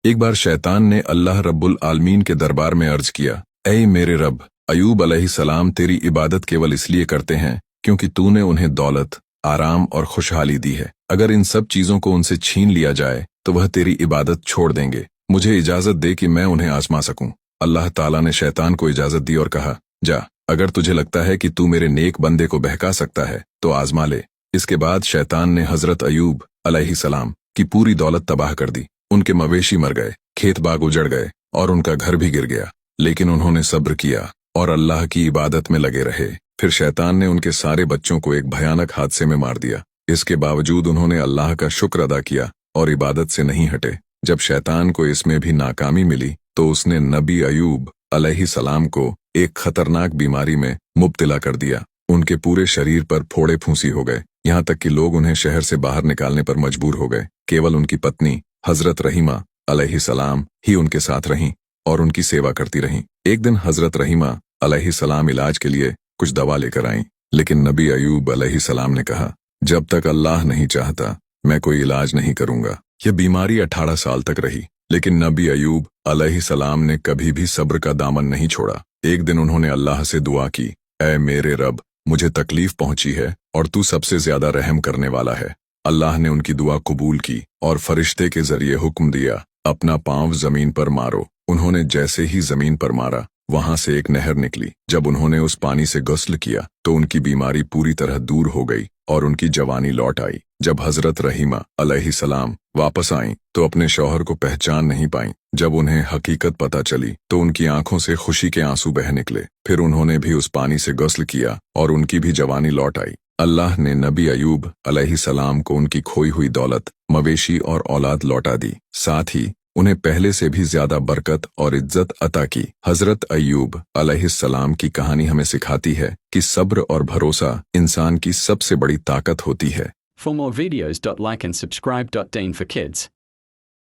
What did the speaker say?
एक बार शैतान ने अल्लाह रब्बुल आलमीन के दरबार में अर्ज किया, ऐ मेरे रब, अयूब अलैहिस्सलाम तेरी इबादत केवल इसलिए करते हैं क्योंकि तूने उन्हें दौलत, आराम और खुशहाली दी है। अगर इन सब चीजों को उनसे छीन लिया जाए तो वह तेरी इबादत छोड़ देंगे। मुझे इजाजत दे कि मैं उन्हें आजमा सकूं। अल्लाह ताला ने शैतान को इजाजत दी और कहा, जा, अगर तुझे लगता है कि तू मेरे नेक बंदे को बहका सकता है तो आजमा ले। इसके बाद शैतान ने हजरत अयूब अलैहिस्सलाम की पूरी दौलत तबाह कर दी। उनके मवेशी मर गए, खेत बाग उजड़ गए और उनका घर भी गिर गया, लेकिन उन्होंने सब्र किया और अल्लाह की इबादत में लगे रहे। फिर शैतान ने उनके सारे बच्चों को एक भयानक हादसे में मार दिया। इसके बावजूद उन्होंने अल्लाह का शुक्र अदा किया और इबादत से नहीं हटे। जब शैतान को इसमें भी नाकामी मिली तो उसने नबी अयूब अलैहिस्सलाम को एक खतरनाक बीमारी में मुब्तला कर दिया। उनके पूरे शरीर पर फोड़े फूंसी हो गए, यहाँ तक कि लोग उन्हें शहर से बाहर निकालने पर मजबूर हो गए। केवल उनकी पत्नी हजरत रहीमा अलैहिस्सलाम ही उनके साथ रहीं और उनकी सेवा करती रहीं। एक दिन हजरत रहीमा अलैहिस्सलाम इलाज के लिए कुछ दवा लेकर आईं, लेकिन नबी अयूब अलैहिस्सलाम ने कहा, जब तक अल्लाह नहीं चाहता मैं कोई इलाज नहीं करूंगा। यह बीमारी 18 साल तक रही, लेकिन नबी अयूब अलैहिस्सलाम ने कभी भी सब्र का दामन नहीं छोड़ा। एक दिन उन्होंने अल्लाह से दुआ की, ऐ मेरे रब, मुझे तकलीफ पहुंची है और तू सबसे ज्यादा रहम करने वाला है। अल्लाह ने उनकी दुआ कबूल की और फरिश्ते के जरिए हुक्म दिया, अपना पांव जमीन पर मारो। उन्होंने जैसे ही जमीन पर मारा, वहां से एक नहर निकली। जब उन्होंने उस पानी से गुस्ल किया तो उनकी बीमारी पूरी तरह दूर हो गई और उनकी जवानी लौट आई। जब हजरत रहीमा अलैहिस्सलाम वापस आईं तो अपने शौहर को पहचान नहीं पाईं। जब उन्हें हकीकत पता चली तो उनकी आंखों से खुशी के आंसू बह निकले। फिर उन्होंने भी उस पानी से गुस्ल किया और उनकी भी जवानी लौट आई। अल्लाह ने नबी अयूब अलैहिस्सलाम को उनकी खोई हुई दौलत, मवेशी और औलाद लौटा दी। साथ ही उन्हें पहले से भी ज्यादा बरकत और इज्जत अता की। हजरत अयूब अलैहिस्सलाम की कहानी हमें सिखाती है कि सब्र और भरोसा इंसान की सबसे बड़ी ताकत होती है। For more videos, like and subscribe. Dean for Kids